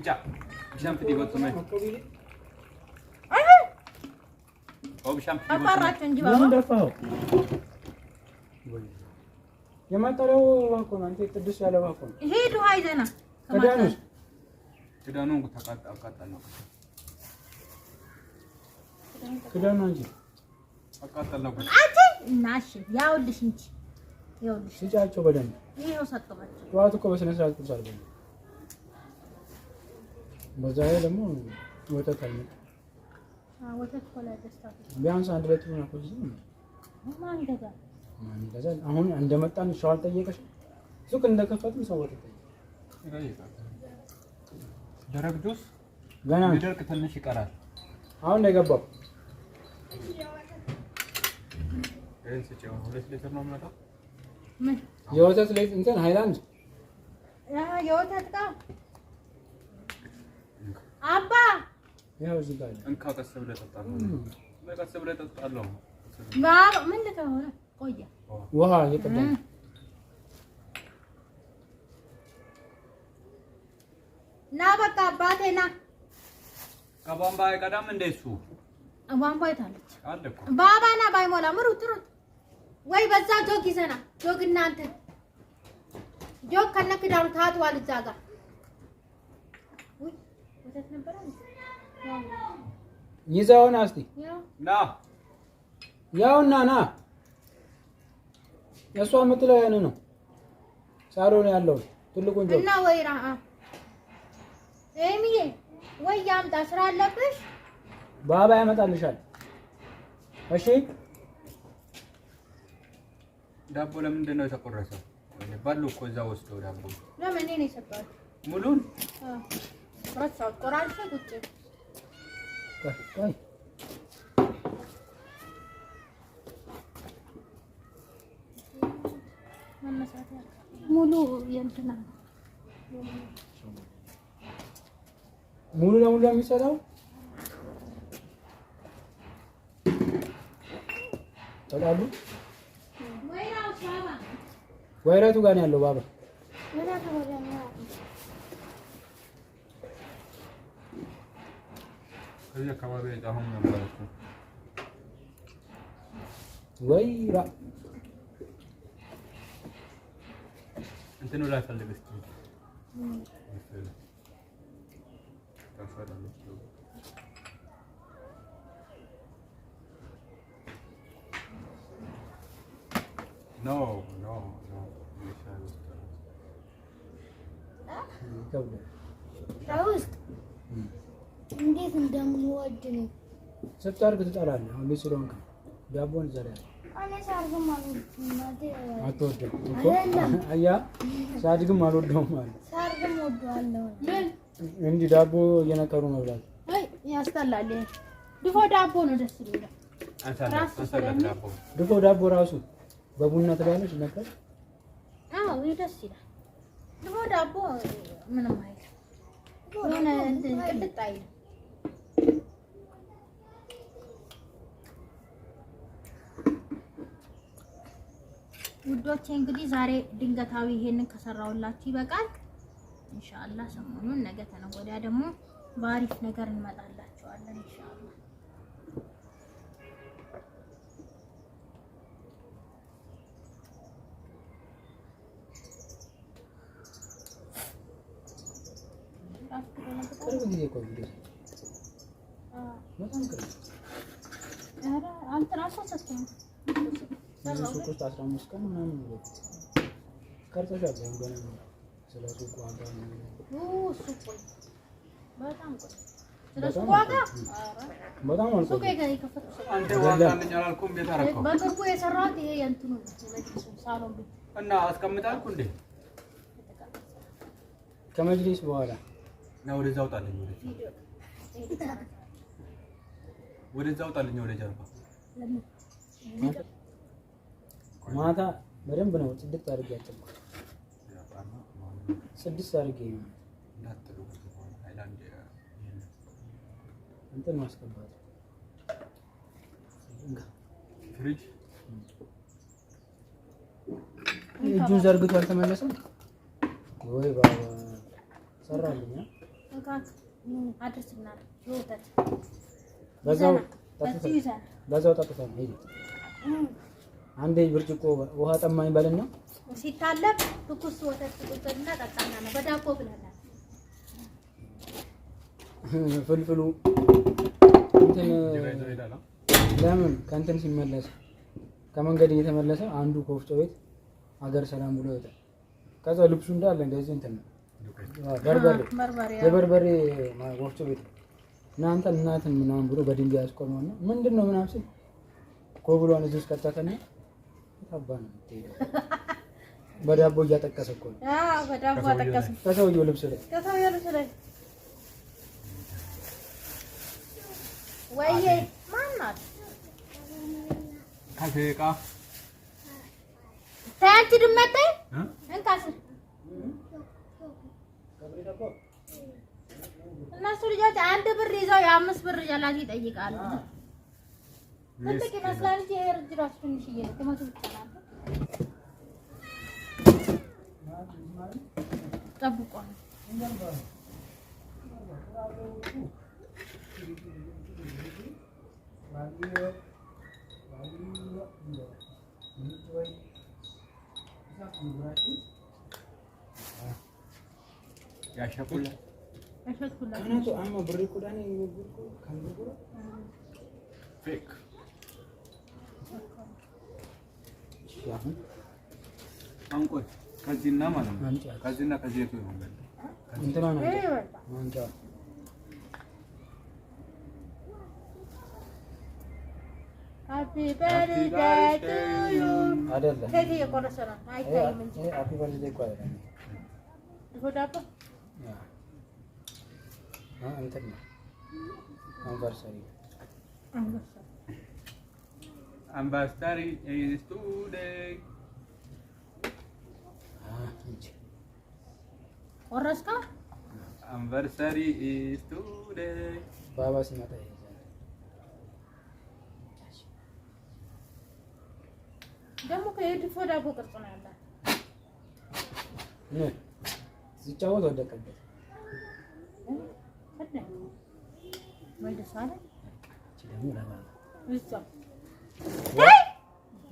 Picha. Bishaan fidii kottu mee. Oh bishaan fidii kottu. አባራችሁ እንጂ ባባ ምን ደፋው? የማጣለው ዋቆ ነው አንተ ቅዱስ ያለ ዋቆ ነው። ሄዱ አይዘና ከዳኑስ ክዳኑን አቃጠለው። ክዳኑ እንጂ አቃጠለው። አንቺ እናሽ ያውልሽ እንጂ ያውልሽ ሲጫቸው በደንብ ይሄው ሰጥቷቸው ጠዋት እኮ በስነ ስርዓት ቁርስ አድርገን በዛ ላይ ደግሞ ወተት አለ። ወተት ኮላ ደስታቱ ቢያንስ አንድ ሌትር ነው እኮ እዚህ ማን ገዛ አሁን እንደመጣን ሻዋል ጠየቀሽ ሱቅ እንደከፈትን ሰው ወተት ደረቅ ጁስ ገና ሊደርቅ ትንሽ ይቀራል። አሁን ነው የገባው። እዚህ 2 ሊትር ነው የሚመጣው። ምን የወተት ላይ እንትን ሃይላንድ የወተት ቃ አባ ያው እዚህ ጋር እንካ ቀስ ብለህ ጠጣለህ። ቀስ ብለህ ጠጣለህ። ባባ ምን ልተሆነ ቆያ ውሃ እየቀዳን ና በቃ አባቴ ና ከቧንቧ አይቀዳም እንደ እሱ ቧንቧ ይታለች አለ እኮ ባባ ና ባይሞላ ምሩት ወይ በዛ ጆግ ይዘና ጆግ እናንተ ጆግ ከነክዳሩ ታጥዋል እዛ ጋር ወይ ወተት ነበር አይደል ይዛውና እስቲ ና ያውና ና የሷ የምትለው ያን ነው ሳሎን ያለው ትልቁን ጆግ እና ወይራ ኤሚዬ ወይ ያምጣ ስራ አለብሽ ባባ ያመጣልሻል። እሺ ዳቦ ለምንድን ነው የተቆረሰው? ባሉ እኮ እዛ ወስደው ዳቦ ለምን እኔ ነው የሰጠሁት ሙሉን ረሳው ቆራርሰ ቁጭ ቆይ ሙሉ የእንትና ሙሉ ለሙሉ የሚሰራው ተላሉ ወይራቱ ጋር ነው ያለው ባባ ከዚህ አካባቢ አሁን ነበር እኮ ወይራ እንትኑ ላይ ፈልግ እስኪ No. ታውስ እንዴት እንደምወድ ነው ስታርግ ትጠላለህ። አሁን ሊስሮን ዳቦን ዘሪያ እኔ ሳርግም አልወድም አትወድም እኮ አያ ሳድግም አልወደውም ማለት ሳርግም ወደዋለሁ። ምን እንዲህ ዳቦ እየነቀሩ መብላት አይ ያስጠላል። ድፎ ዳቦ ነው ደስ ይላል። ድፎ ዳቦ ራሱ በቡና ትላለች ነበር። አዎ ደስ ይላል። ድፎ ዳቦ ምንም አይልም። የሆነ እንትን ቅልጥ አይልም። ውዶቼ እንግዲህ ዛሬ ድንገታዊ ይሄንን ከሰራውላችሁ ይበቃል። ኢንሻአላህ ሰሞኑን ነገ ተነገ ወዲያ ደግሞ በአሪፍ ነገር እንመጣላችኋለን ኢንሻአላህ። ቅርብ ጊዜ እኮ ቪዲዮ በጣም ቅርብ ኧረ አንተ ራስህ ሰጥተህ እዚህ ሱቅ ውስጥ 15 ቀን ምናምን ነው ቀርጸሻል። ገና ስለ ሱቁ ዋጋ ሱቁ በጣም ቆይ ስለ ሱቁ ዋጋ በጣም አልቆ ሱቁ የከፈቱ አንተ ዋጋልኝ አላልኩም? ቤት አረከው በቅርቡ የሰራሁት ይሄ የእንትኑ መጅሊሱ ሳሎን ቤት እና አስቀምጣልኩ እንዴ ከመጅሊስ በኋላ ነው ወደዛ አውጣልኝ። ወደዛ አውጣልኝ ወደ ጀርባ ማታ በደንብ ነው ጽድት አድርጌ ያጨምኩ ስድስት አድርጌ ነው እንትን ማስገባት ፍሪጅ እጁን ዘርግቶ አልተመለሰም ወይ ባባ ሰራልኝ እንካ አድርስና ወተት በዛው ይዘና በዛው ጠጥተን ሄድ አንዴ ብርጭቆ ውሃ ጠማኝ ባልና ሲታለብ ትኩስ ወተት ቁጥጥና ጠጣና ነው በዳቦ ብለናል ፍልፍሉ እንትን ለምን ከእንትን ሲመለስ ከመንገድ እየተመለሰ አንዱ ኮፍጮ ቤት ሀገር ሰላም ብሎ ይወጣል ከዛ ልብሱ እንዳለ እንደዚህ እንትን በርበሬ ወፍጮ ቤት እናንተን ምናምን ብሎ በድንጋይ ያስቆመውና ምንድነው ምናምን ሲል ኮብሏን እዚህ ከተተና ታባን በዳቦ እያጠቀሰ እኮ በዳቦ አጠቀሰ ከሰውየው ልብስ ላይ ወይዬ ማናት ካፌቃ ታንቺ ድመቴ እንካስ እነሱ ልጆች 1 ብር ይዘው የ5 ብር ጀላቲ ይጠይቃሉ ትልቅ ይመስላል እንጂ እርጅ ራሱ ትንሽዬ ነው ቁመቱ ብቻ ነው ጠብቆ ያሸኩላ ከነቱ አማ ብር ኩዳኔ ይወርቁ ካምብሩ ፌክ ያሁን አንቆት ከዚህና ማለት ነው ከዚህና ከዚህ የቱ ይሆናል እንትና ነው አንጃ Happy birthday to you አይደለም ከዲ የቆረሰና አይታይም እንጂ ሃፒ በርዝዴይ እኮ አይደለም ጎዳባ እንትን ነው anniversary is today ቆረስካ anniversary is today ባባ ሲመጣ ይዘን ደግሞ ከየድፎ ዳቦ ቅርጽ ነው ያለው ሲጫወት ወደቀበት ወይ ደሳለ ደግሞ ለማለት እዛ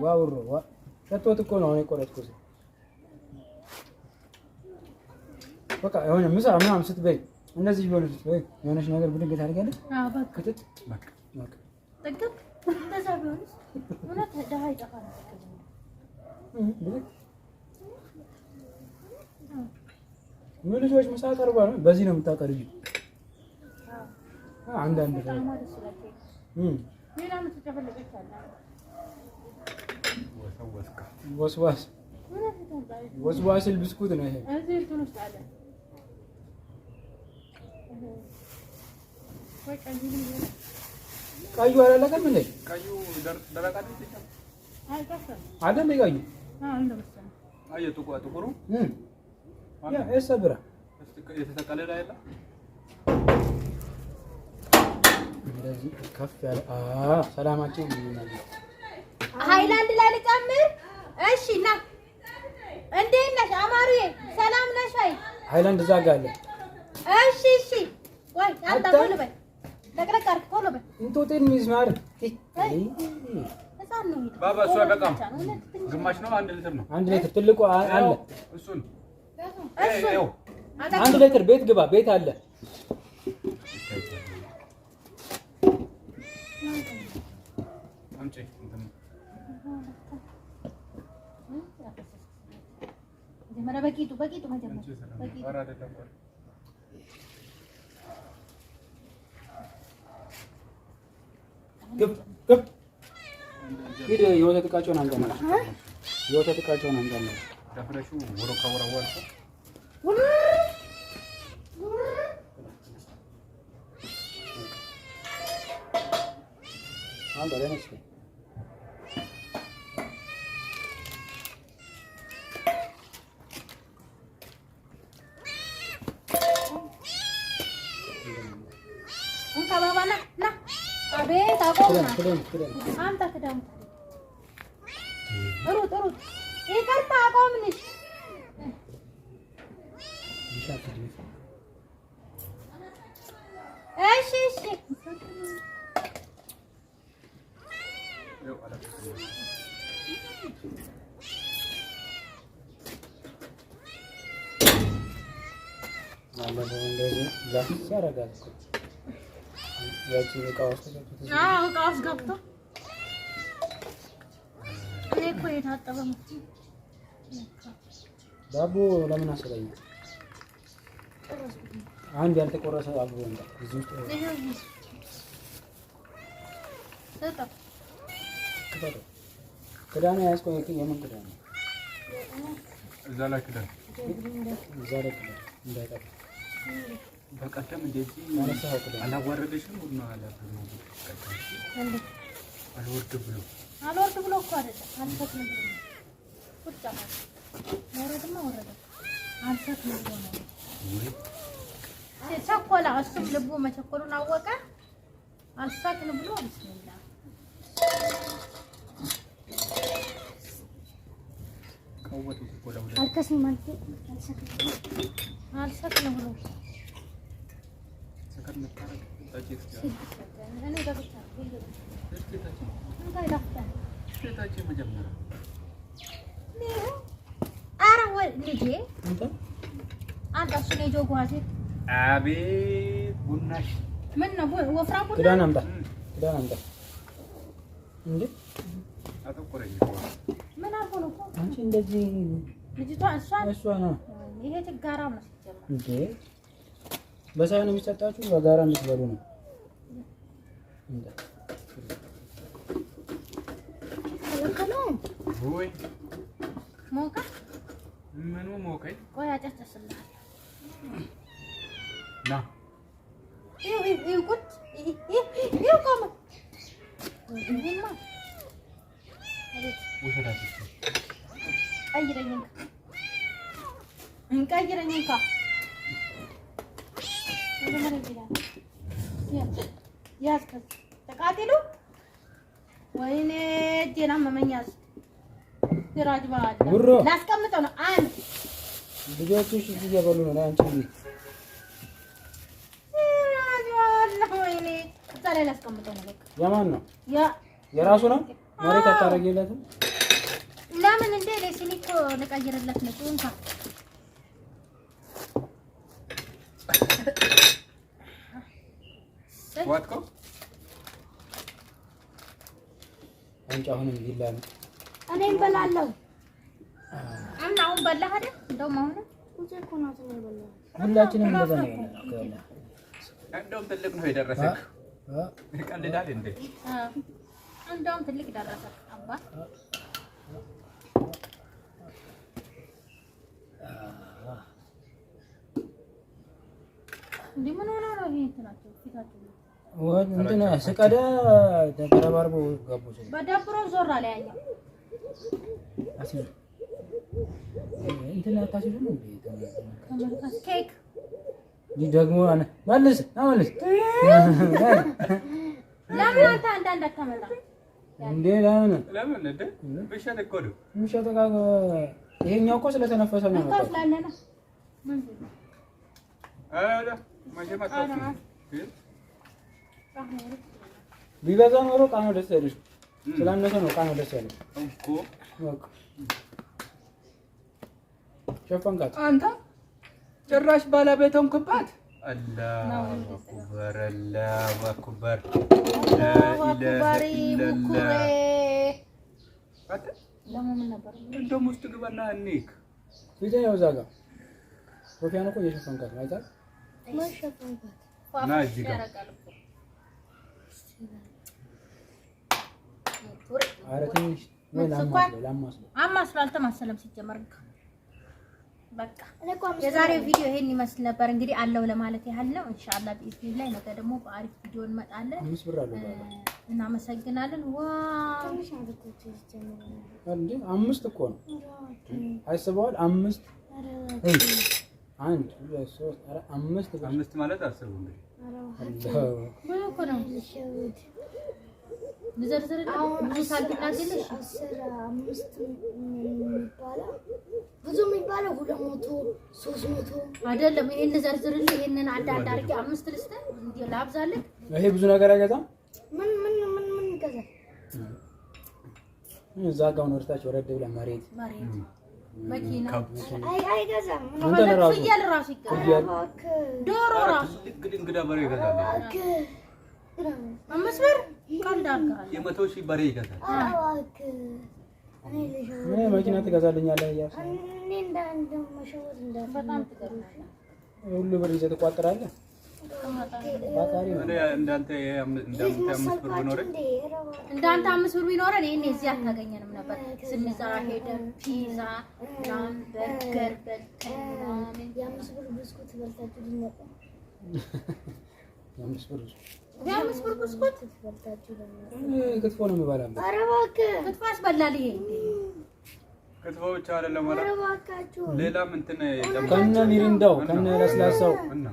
ዋውሮ ሰጥቶት እኮ ነው የቆረጥኩት በቃ የሆነ ምሳ ምናምን ስትበይ እንደዚህ ቢሆን ስትበይ የሆነች ነገር ብድንገት አድርጋለች በቃ በቃ ጠግብ እንደዛ ቢሆንስ እውነት ደሃ ይጠፋል ምን ልጆች ምሳ ቀርባ ነው በዚህ ነው የምታቀርቢው አንዳንድ ሌላ ምን ተጨፈለቀች አለ ወስዋስ ብስኩት ነው ይሄ እዚህ ትንሽ አለ ወይ ቀዩ አላለቀም እንዴ ቀዩ ደረቃት አይደል ቀዩ እንደምሰለ አየሁ ጥቁሩ ያ እሰብራ የተሰቀለ ላይ አይደል እንደዚህ ከፍ ያለ ሰላማችን ይሆናል ሃይላንድ ላይ ልጨምር እሺ ና እንዴት ነሽ አማሩዬ ሰላም ነሽ አይ ሃይላንድ እዛ ጋር አለ እሺ ወይ አንተ ቶሎ በይ ለቅለቅ አድርግ ቶሎ በይ እንቶቴን ሚዝማር ባባ እሱ አይበቃም ግማሽ ነው 1 ሊትር ነው 1 ሊትር ትልቁ አለ እሱን አንድ ሊትር ቤት ግባ ቤት አለ አምጪ እንትን መጀመሪያ በቂቱ መጀመሪያ በቂቱ ኧረ አይደለም ግብ ሂድ የወተት ዕቃቸውን አንገና የወተት ዕቃቸውን አንገና ደፍረሹ ወሮ ከወራወርኩ አንተ ለነሽ እንካ ባባ ና አቤት አቆምና አንተ ከደም ሩጥ ይቅርታ አቆምንሽ እሺ እሺ ማለት እንደዚህ ላስ ያረጋል እኮ ያቺ ዕቃ ውስጥ ገብቶ እኔ እኮ የታጠበ ዳቦ ለምን አስበኝ? አንድ ያልተቆረሰ ዳቦ እንደ እዚህ ውስጥ ክዳን ያዝከው የምን ክዳን ነው? እዛ ላይ ክዳን እንዳይጠፋ በቀደም እንደዚህ አላዋረደሽም? ቡና አላፈም አልወርድ ብሎ እኮ አይደለም አልፈትም ብሎ ቁጣ ማለት ወረደማ ወረደ አልፈትም ብሎ ነው ቸኮላ። እሱም ልቡ መቸኮሉን አወቀ። አልሳቅን ብሎ ቢስሚላህ ከወጥ ቸኮላ ወደ አልከስም ማለት አልሳቅን ብሎ ሰከር መታረቅ ታጭት እኔ ገብቻ ታጭት መጀመሪያ ኧረ ወይ ልጄ አንተ እሱ ነው ጆጓዜ አቤት ቡናሽ ምን ነው ወፍራም ቡና ክዳን አምጣ እንዴ አተቆረኝ ምን አልሆነ እኮ አንቺ እንደዚህ ልጅቷ እሷ ነው ይሄ ችጋራ ነው ሲጀመር እንዴ በሳህን የሚሰጣችሁ በጋራ እንድትበሉ ነው እንዴ ወይ ሞካ ምኑ ሞቀኝ? ቆይ አጨጨስልሃል ና ይሄ ቁጥ ይሄ ቆመ ይሄማ ወሰዳት ቀይረኝ እንካ ያዝከት ተቃጥሎ ወይኔ ጤና መመኛዝ ሲራጅ ባል ላስቀምጠው ነው። አንድ ልጆችሽ እዚህ እየበሉ ነው። አንቺ ሲራጅ ባል ወይኔ ታለ ላስቀምጠው ነው። በቃ የማን ነው? የራሱ ነው። መሬት አታረጊለትም? ለምን እንደ ለሲኒኮ ልቀይርለት ነው። እንካ ዋትኮ አንቺ አሁንም ይላል እኔ እንበላለሁ እና አሁን በላህ አይደል? እንደውም አሁን እንጂ እኮ ነው የበላው። ሁላችንም እንደዛ ነው ያለው። እንደውም ትልቅ ነው የደረሰው። ቀልዳል እንዴ? እንደውም ትልቅ ደረሰ አባ እንዴ ምን ሆነ ነው ይሄ እንትናቸው ፊታቸው ወይ እንትና ስቀዳ ተቀራባርቦ ገቡ ሲል በዳብሮ ዞር አለ ያኛው አሲዝ እንትና ታሲዝ ነው እንዴ ከመልካስ ኬክ ደግሞ መልስ ለምን አንተ አንዳንድ አታመጣ እንዴ ለምን እንዴ ብቻ እኮ ነው ምሽተካ ይሄኛው እኮ ስለተነፈሰ ነው እንኳን ስላለና ምን አላ ማጀማታ ቢበዛ ኖሮ ቃና ደስ ያለሽ ስላነሰ ነው ቃና ደስ ያለሽ እኮ ወቅ ሸፈንካት አንተ ጭራሽ ባለቤቷም ክባት አላሁ አክበር አክባሪ ሙኩሬ ለምን ነበር እንደውም ውስጥ ግባና እንይክ ፊቴ ያው እዛ ጋር ሶፊያን እኮ እየሸፈንካት ነው አይደል? ማሸፈንካት ና እዚህ ጋር ኧረ ትንሽ አማስሎ አልተማሰለም ሲጀመር። በቃ የዛሬው ቪዲዮ ይሄን ይመስል ነበር። እንግዲህ አለው ለማለት ያህል ነው። ኢንሻአላህ ቢኢዝኒላህ ነገ ደግሞ በአሪፍ ቪዲዮ እንመጣለን። እናመሰግናለን። ዋው እንዴ 5 እኮ ነው አይሰበዋል። 5 1 2 3 4 5 ማለት አስቡ እንግዲህ ምን እኮ ነው ንዘርዝርልህ ብዙ ሳልብላግልሽ 15 የሚባለው ብዙ የሚባለው 200 300 አይደለም። ይሄን ንዘርዝርልህ ይሄንን አንድ አድርጌ 5 ልስተ እንዴ ላብዛልህ። ይሄ ብዙ ነገር አይገዛም። ምን ይገዛል? እዛ ጋር ነው ወርታች ወረድ ብላ መሬት መኪና አይገዛም። አንተ ራሱ ፍየል ራሱ ይገዛል። ዶሮ ራሱ እንግዳ በሬ ይገዛል። 5 ብር ካልዳርጋ የ100 ሺህ በሬ ይገዛል። እኔ መኪና ትገዛልኛለህ እያልኩ እኔ እንደማሸወት በጣም ትገርማለህ። ሁሉ ብር ይዘህ ትቋጥራለህ። እንዳንተ 5 ብር ቢኖረን እንዳንተ 5 ብር ቢኖረን ይሄን እዚህ አታገኘንም ነበር። ስንዛ ሄደን ፒዛ በርገር በልተን የ5 ብር ብስኩት በልታችሁ ልንመጣ የ5 ብር ብስኩት በልታችሁ ልንመጣ ክትፎ ነው የምበላበት። ኧረ እባክህ ክትፎ ያስበላል። ይሄ ክትፎ ብቻ አይደለም ማለት ኧረ እባካችሁ ሌላም እንትን ከነ ሚሪንዳው ከነ ለስላሳው እና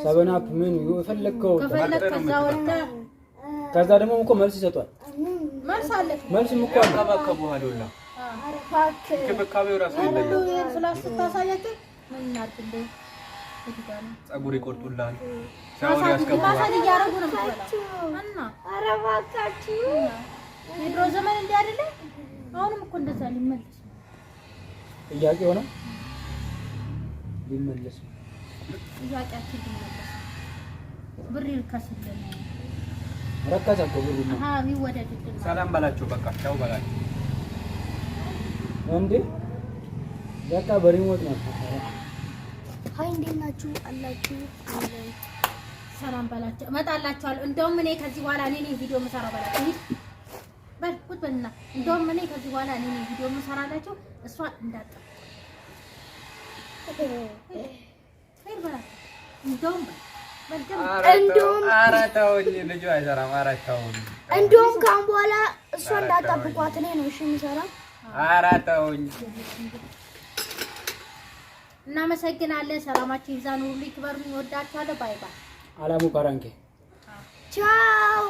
ሰበናፕ ምን የፈለከው ከፈለክ ከዛ ወጥተህ ከዛ ደግሞ እኮ መልስ ይሰጧል። መልስ አለ። መልስም እኮ አለ። ያንከባከቡሃል ሁላ እንክብካቤው ራሱ ይለያል። ስላስታሳያችሁ ምን እናድርግ? ፀጉር ይቆርጡልሃል፣ ሻወር ማሳጅ ያስገቡሃል። እያደረጉ ነው የምትበላው እና ኧረ እባካችሁ የድሮ ዘመን እንዲህ አይደለ? አሁንም እኮ እንደዛ ሊመለስ ነው። ጥያቄ ሆነ ሊመለስ ነው። ጥያቄያችን ሊመለስ ብር ይልከስልን ረካሳ እኮ ብሩ ነው። አሃ ቢወደድልን ሰላም በላቸው፣ በቃ ቻው በላቸው። እንዴ በቃ በሪሞት ነው። ሃይ እንዴት ናችሁ አላችሁ? ሰላም በላቸው። እመጣላችኋለሁ። እንደውም እኔ ከዚህ በኋላ እኔ ነኝ ቪዲዮ የምሰራው በላቸው። በል ቁጭ በልና እንደውም እኔ ከዚህ በኋላ እኔ ነኝ ቪዲዮ የምሰራላችሁ። እሷ እንዳጠፋ ኧረ ተውኝ፣ ልጁ አይሰራም። ኧረ ተውኝ። እንደውም ካሁን በኋላ እሷ እንዳጠብቋት እኔ ነው እሺ የምሰራው። ኧረ ተውኝ። እናመሰግናለን። ሰላማችሁ ይብዛ፣ ኑሩልኝ፣ ክበሩልኝ። እወዳችኋለሁ። ባይ ባይ። አላሙ ካራንኬ ቻው።